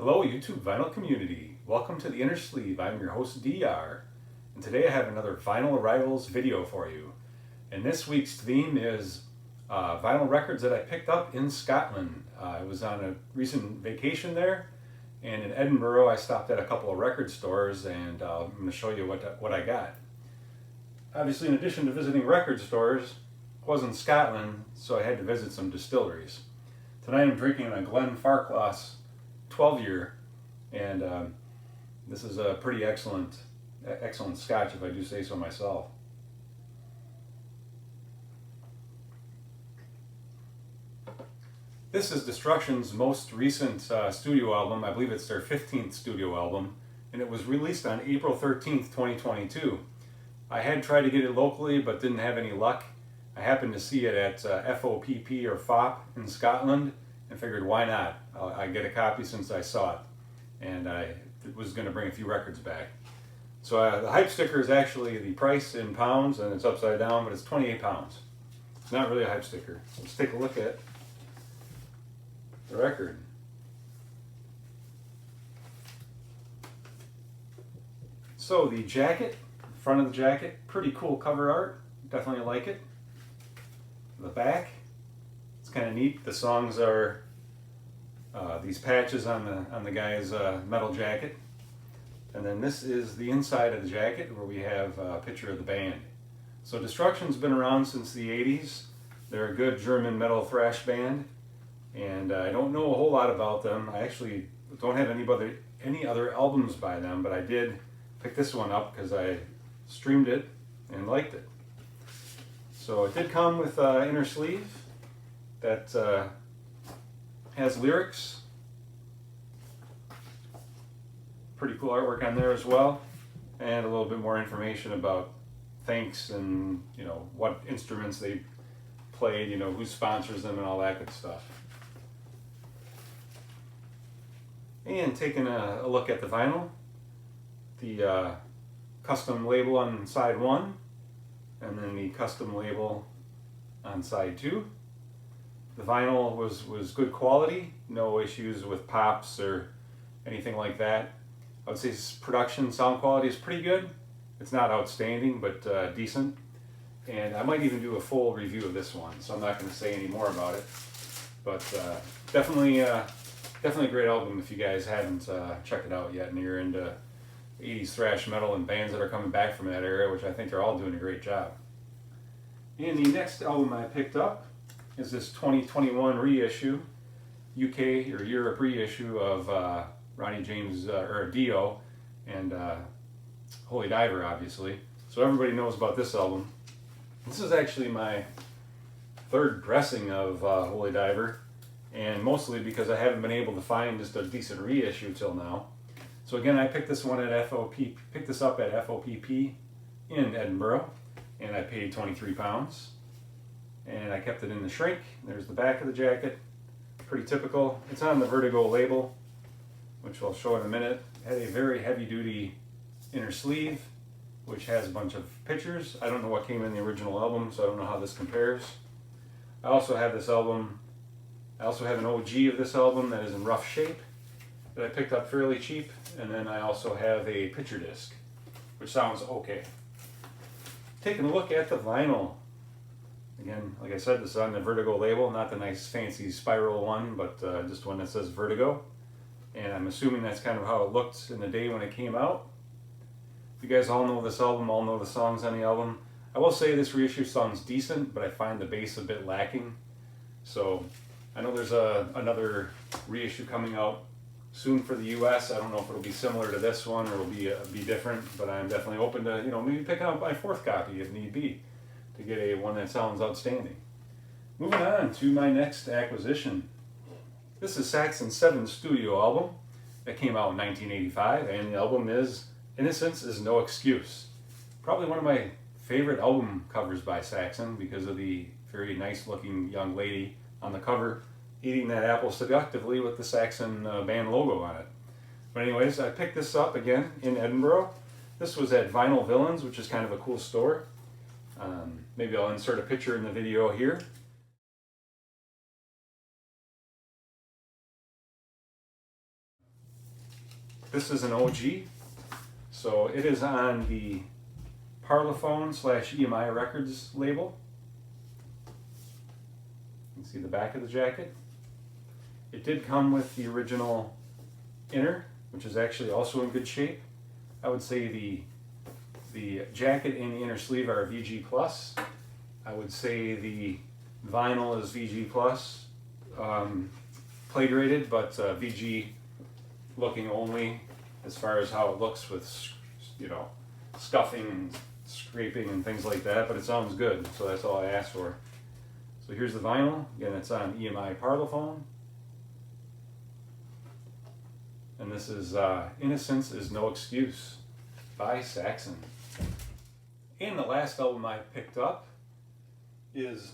Hello YouTube vinyl community, welcome to the Inner Sleeve. I'm your host DR, and today I have another Vinyl Arrivals video for you. And this week's theme is vinyl records that I picked up in Scotland. I was on a recent vacation there, and in Edinburgh I stopped at a couple of record stores, and I'm going to show you what I got. Obviously, in addition to visiting record stores, I was in Scotland, so I had to visit some distilleries. Tonight I'm drinking a Glenfarclas 12-year, and this is a pretty excellent scotch, if I do say so myself. This is Destruction's most recent studio album. I believe it's their 15th studio album, and it was released on April 13th, 2022. I had tried to get it locally, but didn't have any luck. I happened to see it at FOPP or FOP in Scotland, and figured why not? I get a copy since I saw it, and I was going to bring a few records back. So the hype sticker is actually the price in pounds, and it's upside down, but it's 28 pounds. It's not really a hype sticker. Let's take a look at the record. So the jacket, front of the jacket, pretty cool cover art. Definitely like it. The back, it's kind of neat. The songs are these patches on the guy's metal jacket, and then this is the inside of the jacket where we have a picture of the band. So Destruction's been around since the 80s. They're a good German metal thrash band, and I don't know a whole lot about them. I actually don't have any other albums by them, but I did pick this one up because I streamed it and liked it. So it did come with inner sleeve that has lyrics. Pretty cool artwork on there as well, and a little bit more information about thanks and what instruments they played, who sponsors them and all that good stuff. And taking a look at the vinyl, the custom label on side 1, and then the custom label on side 2. The vinyl was good quality, no issues with pops or anything like that. I would say production sound quality is pretty good. It's not outstanding, but decent. And I might even do a full review of this one, so I'm not going to say any more about it. But definitely a great album if you guys haven't checked it out yet and you're into 80s thrash metal and bands that are coming back from that era, which I think they're all doing a great job. And the next album I picked up is this 2021 reissue, UK or Europe reissue of Ronnie James or Dio and Holy Diver, obviously. So everybody knows about this album. This is actually my third pressing of Holy Diver, and mostly because I haven't been able to find just a decent reissue till now. So again, I picked this up at FOPP in Edinburgh, and I paid 23 pounds. And I kept it in the shrink. There's the back of the jacket, pretty typical. It's on the Vertigo label, which I'll show in a minute. It had a very heavy-duty inner sleeve, which has a bunch of pictures. I don't know what came in the original album, so I don't know how this compares. I also have this album. I also have an OG of this album that is in rough shape that I picked up fairly cheap, and then I also have a picture disc, which sounds okay. Taking a look at the vinyl. Again, like I said, this is on the Vertigo label, not the nice fancy spiral one, but just one that says Vertigo. And I'm assuming that's kind of how it looked in the day when it came out. You guys all know this album, all know the songs on the album. I will say this reissue sounds decent, but I find the bass a bit lacking. So I know there's another reissue coming out soon for the US. I don't know if it'll be similar to this one or it'll be different, but I'm definitely open to maybe picking up my fourth copy if need be, to get one that sounds outstanding. Moving on to my next acquisition. This is Saxon's 7th studio album that came out in 1985, and the album is Innocence is No Excuse. Probably one of my favorite album covers by Saxon because of the very nice looking young lady on the cover eating that apple seductively with the Saxon band logo on it. But anyways, I picked this up again in Edinburgh. This was at Vinyl Villains, which is kind of a cool store. Maybe I'll insert a picture in the video here. this is an OG. So it is on the Parlophone/EMI Records label. You can see the back of the jacket. It did come with the original inner, which is actually also in good shape. I would say the jacket and the inner sleeve are VG+. I would say the vinyl is VG+, plate rated, but VG looking only as far as how it looks with, you know, scuffing and scraping and things like that, but it sounds good, so that's all I asked for. So here's the vinyl. Again, it's on EMI Parlophone. And this is Innocence is No Excuse by Saxon. And the last album I picked up is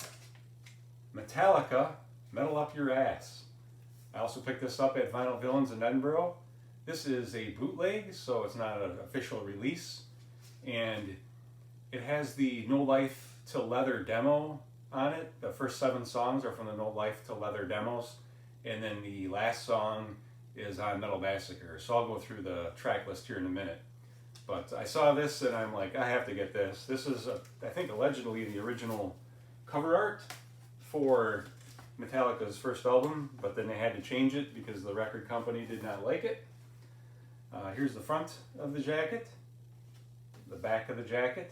Metallica, Metal Up Your Ass. I also picked this up at Vinyl Villains in Edinburgh. This is a bootleg, so it's not an official release. And it has the No Life Till Leather demo on it. The first 7 songs are from the No Life Till Leather demos. And then the last song is on Metal Massacre. So I'll go through the track list here in a minute. But I saw this and I'm like, I have to get this. This is, I think, allegedly the original cover art for Metallica's first album, but then they had to change it because the record company did not like it. Here's the front of the jacket, the back of the jacket,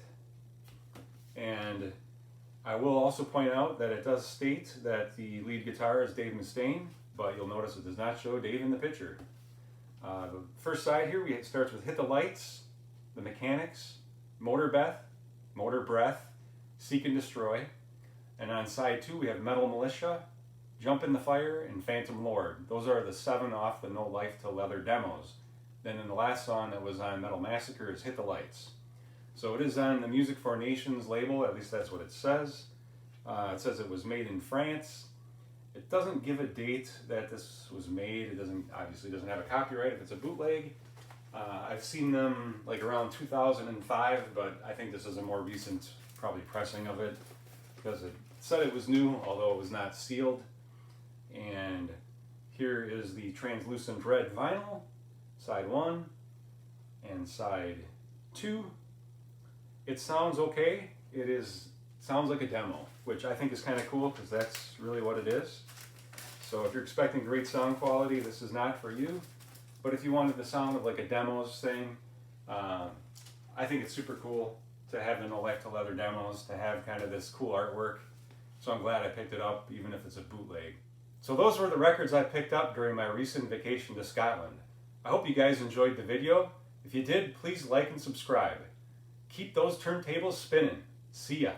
and I will also point out that it does state that the lead guitar is Dave Mustaine, but you'll notice it does not show Dave in the picture. The first side here, it starts with Hit the Lights, The Mechanics, Motor Breath, Seek and Destroy. And on side 2, we have Metal Militia, Jump in the Fire, and Phantom Lord. Those are the 7 off the No Life Till Leather demos. Then in the last song that was on Metal Massacre is Hit the Lights. So it is on the Music for Nations label, at least that's what it says. It says it was made in France. It doesn't give a date that this was made. It obviously doesn't have a copyright if it's a bootleg. I've seen them like around 2005, but I think this is a more recent, probably pressing of it, because it said it was new, although it was not sealed. And here is the translucent red vinyl, side 1 and side 2. It sounds okay. Sounds like a demo, which I think is kind of cool because that's really what it is. So if you're expecting great sound quality, this is not for you. But if you wanted the sound of like a demos thing, I think it's super cool to have the No Life Till Leather demos, to have kind of this cool artwork. So I'm glad I picked it up, even if it's a bootleg. So those were the records I picked up during my recent vacation to Scotland. I hope you guys enjoyed the video. If you did, please like and subscribe. Keep those turntables spinning. See ya.